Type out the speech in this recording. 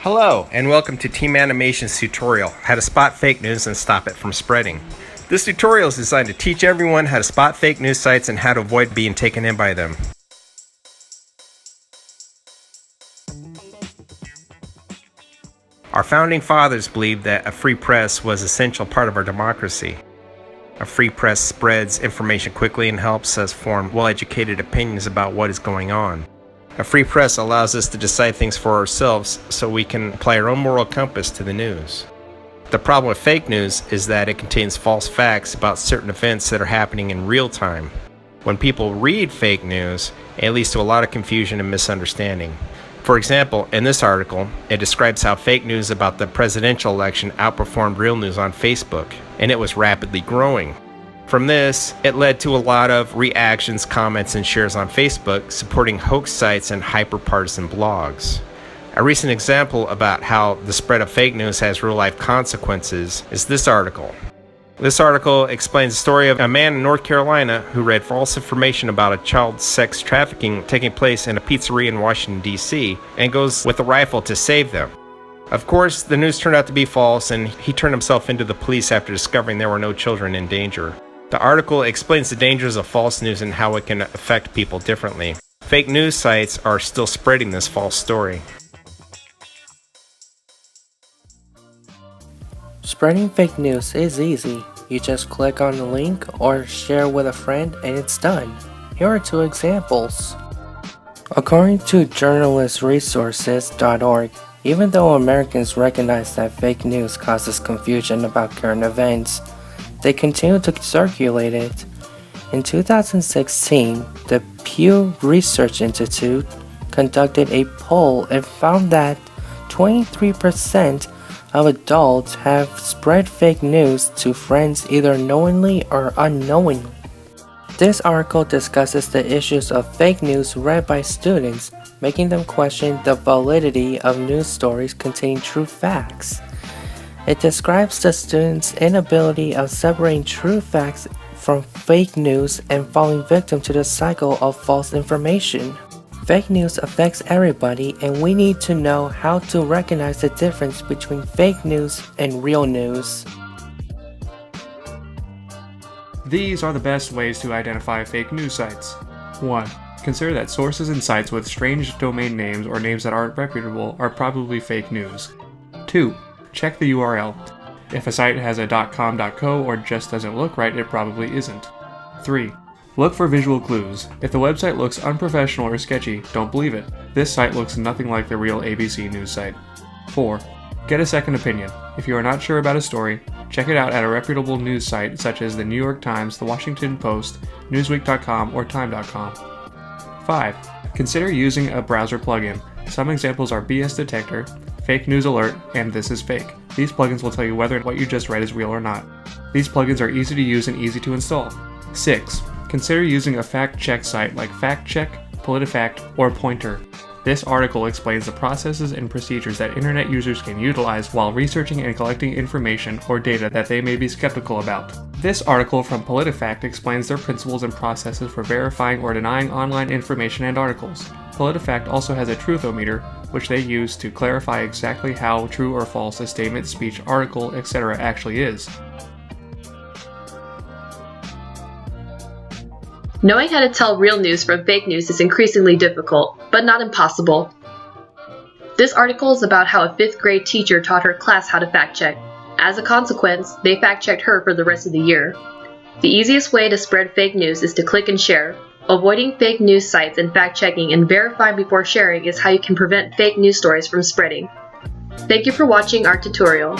Hello, and welcome to Team Animation's tutorial, how to spot fake news and stop it from spreading. This tutorial is designed to teach everyone how to spot fake news sites and how to avoid being taken in by them. Our founding fathers believed that a free press was an essential part of our democracy. A free press spreads information quickly and helps us form well-educated opinions about what is going on. A free press allows us to decide things for ourselves so we can apply our own moral compass to the news. The problem with fake news is that it contains false facts about certain events that are happening in real time. When people read fake news, it leads to a lot of confusion and misunderstanding. For example, in this article, it describes how fake news about the presidential election outperformed real news on Facebook, and it was rapidly growing. From this, it led to a lot of reactions, comments, and shares on Facebook supporting hoax sites and hyper-partisan blogs. A recent example about how the spread of fake news has real-life consequences is this article. This article explains the story of a man in North Carolina who read false information about a child sex trafficking taking place in a pizzeria in Washington, D.C., and goes with a rifle to save them. Of course, the news turned out to be false, and he turned himself into the police after discovering there were no children in danger. The article explains the dangers of false news and how it can affect people differently. Fake news sites are still spreading this false story. Spreading fake news is easy. You just click on the link or share with a friend and it's done. Here are two examples. According to journalistresources.org, even though Americans recognize that fake news causes confusion about current events, they continue to circulate it. In 2016, the Pew Research Institute conducted a poll and found that 23% of adults have spread fake news to friends either knowingly or unknowingly. This article discusses the issues of fake news read by students, making them question the validity of news stories containing true facts. It describes the students' inability of separating true facts from fake news and falling victim to the cycle of false information. Fake news affects everybody, and we need to know how to recognize the difference between fake news and real news. These are the best ways to identify fake news sites. 1. Consider that sources and sites with strange domain names or names that aren't reputable are probably fake news. 2. Check the URL. If a site has a .com.co or just doesn't look right, it probably isn't. 3. Look for visual clues. If the website looks unprofessional or sketchy, don't believe it. This site looks nothing like the real ABC news site. 4. Get a second opinion. If you are not sure about a story, check it out at a reputable news site such as the New York Times, the Washington Post, Newsweek.com, or Time.com. 5. Consider using a browser plugin. Some examples are BS Detector, Fake News Alert, and This Is Fake. These plugins will tell you whether what you just read is real or not. These plugins are easy to use and easy to install. 6. Consider using a fact-check site like FactCheck, PolitiFact, or Pointer. This article explains the processes and procedures that internet users can utilize while researching and collecting information or data that they may be skeptical about. This article from PolitiFact explains their principles and processes for verifying or denying online information and articles. PolitiFact also has a truthometer, which they use to clarify exactly how true or false a statement, speech, article, etc. actually is. Knowing how to tell real news from fake news is increasingly difficult, but not impossible. This article is about how a 5th grade teacher taught her class how to fact check. As a consequence, they fact checked her for the rest of the year. The easiest way to spread fake news is to click and share. Avoiding fake news sites and fact checking and verifying before sharing is how you can prevent fake news stories from spreading. Thank you for watching our tutorial.